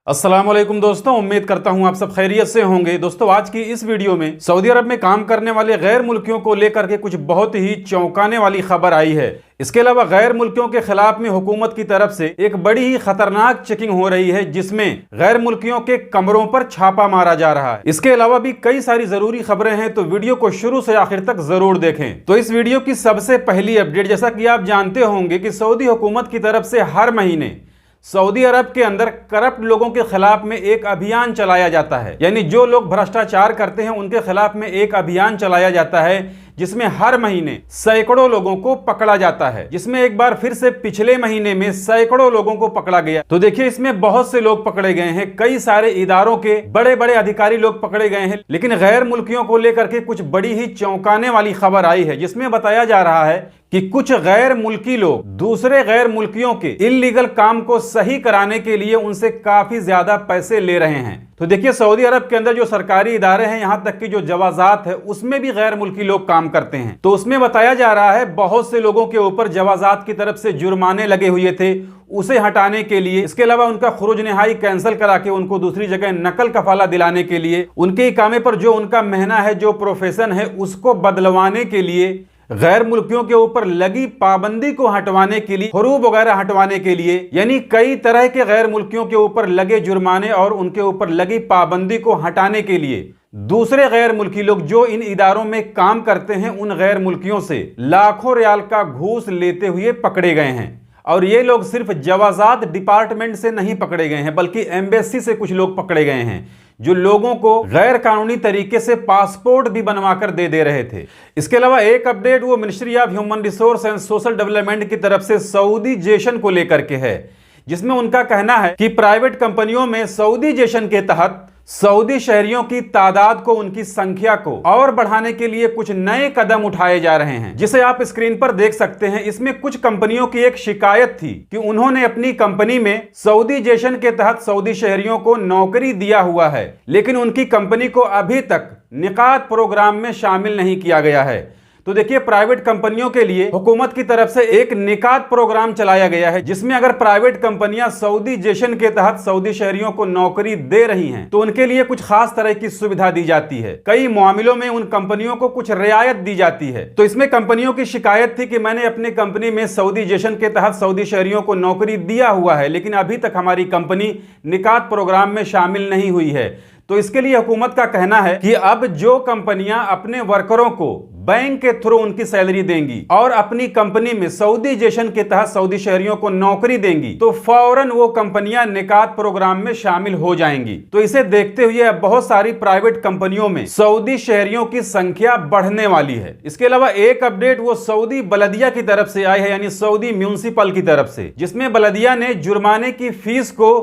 अस्सलाम वालेकुम दोस्तों, उम्मीद करता हूं आप सब खैरियत से होंगे। दोस्तों, आज की इस वीडियो में सऊदी अरब में काम करने वाले गैर मुल्कियों को लेकर के कुछ बहुत ही चौंकाने वाली खबर आई है। इसके अलावा गैर मुल्कियों के खिलाफ में हुकूमत की तरफ से एक बड़ी ही खतरनाक चेकिंग हो रही है, जिसमें गैर मुल्कियों के कमरों पर छापा मारा जा रहा है। इसके अलावा भी कई सारी जरूरी खबरें हैं, तो वीडियो को शुरू से आखिर तक जरूर देखें। तो इस वीडियो की सबसे पहली अपडेट, जैसा कि आप जानते होंगे कि सऊदी हुकूमत की तरफ से हर महीने सऊदी अरब के अंदर करप्ट लोगों के खिलाफ में एक अभियान चलाया जाता है। यानी जो लोग भ्रष्टाचार करते हैं उनके खिलाफ में एक अभियान चलाया जाता है, जिसमें हर महीने सैकड़ों लोगों को पकड़ा जाता है। जिसमें एक बार फिर से पिछले महीने में सैकड़ों लोगों को पकड़ा गया। तो देखिए, इसमें बहुत से लोग पकड़े गए हैं, कई सारे इदारों के बड़े बड़े अधिकारी लोग पकड़े गए हैं। लेकिन गैर मुल्कियों को लेकर के कुछ बड़ी ही चौंकाने वाली खबर आई है, जिसमें बताया जा रहा है कि कुछ गैर मुल्की लोग दूसरे गैर मुल्कियों के इल्लीगल काम को सही कराने के लिए उनसे काफी ज्यादा पैसे ले रहे हैं। तो देखिए, सऊदी अरब के अंदर जो सरकारी इदारे हैं, यहां तक कि जो जवाजात है, उसमें भी गैर मुल्की लोग काम करते हैं। तो उसमें बताया जा रहा है बहुत से लोगों के ऊपर जवाजात की तरफ से जुर्माने लगे हुए थे, उसे हटाने के लिए। इसके अलावा उनका खुरूज निहाई कैंसिल करा के उनको दूसरी जगह नकल कफाला दिलाने के लिए, उनके इकामे पर जो उनका मेहना है, जो प्रोफेशन है, उसको बदलवाने के लिए, गैर मुल्कियों के ऊपर लगी पाबंदी को हटवाने के लिए, हुरूब वगैरह हटवाने के लिए, यानी कई तरह के गैर मुल्कियों के ऊपर लगे जुर्माने और उनके ऊपर लगी पाबंदी को हटाने के लिए दूसरे गैर मुल्की लोग जो इन इदारों में काम करते हैं, उन गैर मुल्कियों से लाखों रियाल का घूस लेते हुए पकड़े गए हैं। और ये लोग सिर्फ जवाजात डिपार्टमेंट से नहीं पकड़े गए हैं, बल्कि एम्बेसी से कुछ लोग पकड़े गए हैं, जो लोगों को गैर कानूनी तरीके से पासपोर्ट भी बनवाकर दे रहे थे। इसके अलावा एक अपडेट वो ministry of human resource and social development की तरफ से सऊदी जेशन को लेकर के है, जिसमें उनका कहना है कि प्राइवेट कंपनियों में सऊदी जेशन के तहत सऊदी शहरियों की तादाद को, उनकी संख्या को और बढ़ाने के लिए कुछ नए कदम उठाए जा रहे हैं, जिसे आप स्क्रीन पर देख सकते हैं। इसमें कुछ कंपनियों की एक शिकायत थी कि उन्होंने अपनी कंपनी में सऊदी जेशन के तहत सऊदी शहरियों को नौकरी दिया हुआ है, लेकिन उनकी कंपनी को अभी तक निकात प्रोग्राम में शामिल नहीं किया गया है। तो देखिए, प्राइवेट कंपनियों के लिए हुकूमत की तरफ से एक निकात प्रोग्राम चलाया गया है, जिसमें अगर प्राइवेट कंपनियां सऊदी जेशन के तहत सऊदी शहरियों को नौकरी दे रही हैं, तो उनके लिए कुछ खास तरह की सुविधा दी जाती है। कई मामलों में उन कंपनियों को कुछ रियायत दी जाती है। तो इसमें कंपनियों की शिकायत थी कि मैंने अपनी कंपनी में सऊदी जेशन के तहत सऊदी शहरियों को नौकरी दिया हुआ है, लेकिन अभी तक हमारी कंपनी निकात प्रोग्राम में शामिल नहीं हुई है। तो इसके लिए हुकूमत का कहना है कि अब जो कंपनियां अपने वर्करों को बैंक के थ्रू उनकी सैलरी देंगी और अपनी कंपनी में सऊदी जेशन के तहत सऊदी शहरियों को नौकरी देंगी, तो फौरन वो कंपनियां निकात प्रोग्राम में शामिल हो जाएंगी। तो इसे देखते हुए अब बहुत सारी प्राइवेट कंपनियों में सऊदी शहरियों की संख्या बढ़ने वाली है। इसके अलावा एक अपडेट वो सऊदी बलदिया की तरफ से आई है, यानी सऊदी म्यूनिसिपल की तरफ से, जिसमें बलदिया ने जुर्माने की फीस को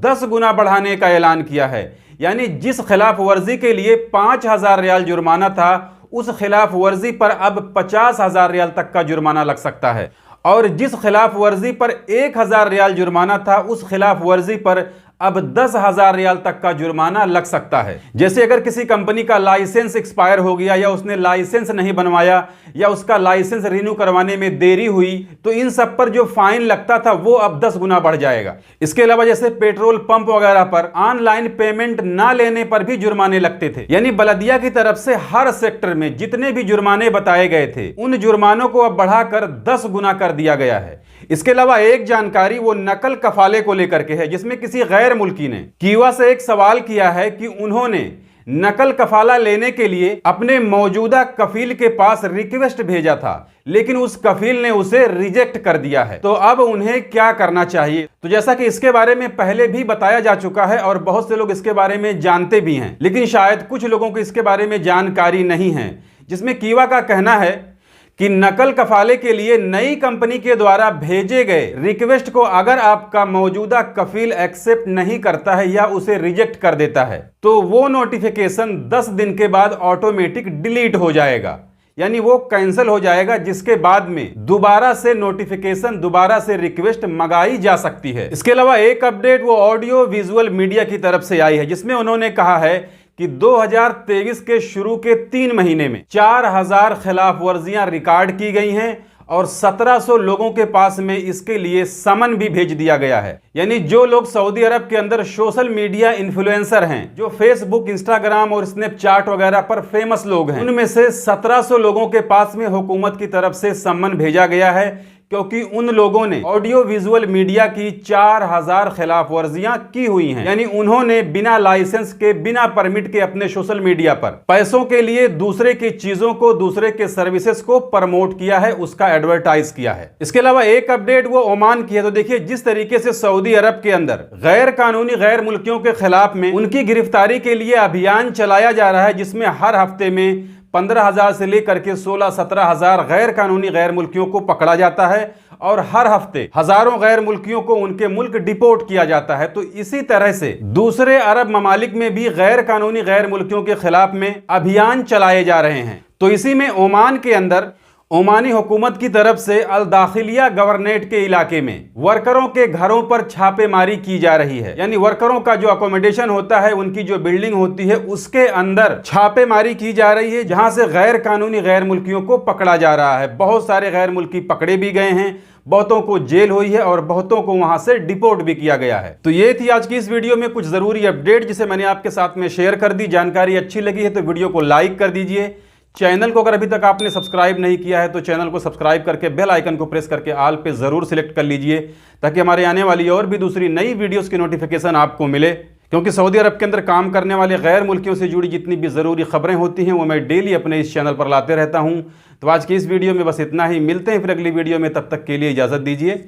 10 गुना बढ़ाने का ऐलान किया है। यानी जिस खिलाफ वर्जी के लिए 5,000 रियाल जुर्माना था, उस खिलाफ वर्जी पर अब 50,000 रियाल तक का जुर्माना लग सकता है, और जिस खिलाफ वर्जी पर 1,000 रियाल जुर्माना था, उस खिलाफ वर्जी पर अब 10,000 रियाल तक का जुर्माना लग सकता है। जैसे अगर किसी कंपनी का लाइसेंस एक्सपायर हो गया, या उसने लाइसेंस नहीं बनवाया, या उसका लाइसेंस रिन्यू करवाने में देरी हुई, तो इन सब पर जो फाइन लगता था वो अब 10 गुना बढ़ जाएगा। इसके अलावा जैसे पेट्रोल पंप वगैरह पर ऑनलाइन पेमेंट ना लेने पर भी जुर्माने लगते थे। यानी बलदिया की तरफ से हर सेक्टर में जितने भी जुर्माने बताए गए थे, उन जुर्मानों को अब बढ़ाकर 10 गुना कर दिया गया है। इसके अलावा एक जानकारी वो नकल कफाले को लेकर के है, जिसमें किसी गैर मुल्की ने कीवा से एक सवाल किया है कि उन्होंने नकल कफाला लेने के लिए अपने मौजूदा कफील के पास रिक्वेस्ट भेजा था, लेकिन उस कफील ने उसे रिजेक्ट कर दिया है। तो अब उन्हें क्या करना चाहिए? तो जैसा कि इसके बारे में पहले भी बताया जा चुका है और बहुत से लोग इसके बारे में जानते भी हैं, लेकिन शायद कुछ लोगों को इसके बारे में जानकारी नहीं है। जिसमें कीवा का कहना है कि नकल कफाले के लिए नई कंपनी के द्वारा भेजे गए रिक्वेस्ट को अगर आपका मौजूदा कफील एक्सेप्ट नहीं करता है या उसे रिजेक्ट कर देता है, तो वो नोटिफिकेशन 10 दिन के बाद ऑटोमेटिक डिलीट हो जाएगा, यानी वो कैंसिल हो जाएगा, जिसके बाद में दोबारा से नोटिफिकेशन, दोबारा से रिक्वेस्ट मंगाई जा सकती है। इसके अलावा एक अपडेट वो ऑडियो विजुअल मीडिया की तरफ से आई है, जिसमें उन्होंने कहा है कि 2023 के शुरू के 3 महीने में 4,000 खिलाफ वर्जियां रिकॉर्ड की गई हैं और 1700 लोगों के पास में इसके लिए समन भी भेज दिया गया है। यानी जो लोग सऊदी अरब के अंदर सोशल मीडिया इन्फ्लुएंसर हैं, जो फेसबुक, इंस्टाग्राम और स्नैपचैट वगैरह पर फेमस लोग हैं, उनमें से 1700 लोगों के पास में हुकूमत की तरफ से समन भेजा गया है, क्योंकि उन लोगों ने ऑडियो विजुअल मीडिया की 4000 खिलाफ वर्जियां की हुई हैं। यानी उन्होंने बिना लाइसेंस के, बिना परमिट के अपने सोशल मीडिया पर पैसों के लिए दूसरे की चीजों को, दूसरे के सर्विसेज को प्रमोट किया है, उसका एडवर्टाइज किया है। इसके अलावा एक अपडेट वो ओमान की है। तो देखिए, जिस तरीके से सऊदी अरब के अंदर गैर कानूनी गैर मुल्कियों के खिलाफ में उनकी गिरफ्तारी के लिए अभियान चलाया जा रहा है, जिसमें हर हफ्ते में 15,000 से लेकर के 16-17,000 गैर कानूनी गैर मुल्कियों को पकड़ा जाता है और हर हफ्ते हजारों गैर मुल्कियों को उनके मुल्क डिपोर्ट किया जाता है। तो इसी तरह से दूसरे अरब ममालिक में भी गैर कानूनी गैर मुल्कियों के खिलाफ में अभियान चलाए जा रहे हैं। तो इसी में ओमान के अंदर ओमानी हुकूमत की तरफ से अल दाखिलिया गवर्नेट के इलाके में वर्करों के घरों पर छापेमारी की जा रही है। यानी वर्करों का जो अकोमोडेशन होता है, उनकी जो बिल्डिंग होती है, उसके अंदर छापेमारी की जा रही है, जहां से गैर कानूनी गैर मुल्कियों को पकड़ा जा रहा है। बहुत सारे गैर मुल्की पकड़े भी गए हैं, बहुतों को जेल हुई है और बहुतों को वहां से डिपोर्ट भी किया गया है। तो ये थी आज की इस वीडियो में कुछ जरूरी अपडेट, जिसे मैंने आपके साथ में शेयर कर दी। जानकारी अच्छी लगी है तो वीडियो को लाइक कर दीजिए। चैनल को अगर अभी तक आपने सब्सक्राइब नहीं किया है तो चैनल को सब्सक्राइब करके बेल आइकन को प्रेस करके ऑल पे जरूर सिलेक्ट कर लीजिए, ताकि हमारे आने वाली और भी दूसरी नई वीडियोस की नोटिफिकेशन आपको मिले। क्योंकि सऊदी अरब के अंदर काम करने वाले गैर मुल्कियों से जुड़ी जितनी भी ज़रूरी खबरें होती हैं, वो मैं डेली अपने इस चैनल पर लाते रहता हूं। तो आज की इस वीडियो में बस इतना ही। मिलते हैं फिर अगली वीडियो में, तब तक के लिए इजाज़त दीजिए।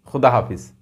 खुदा हाफिज़।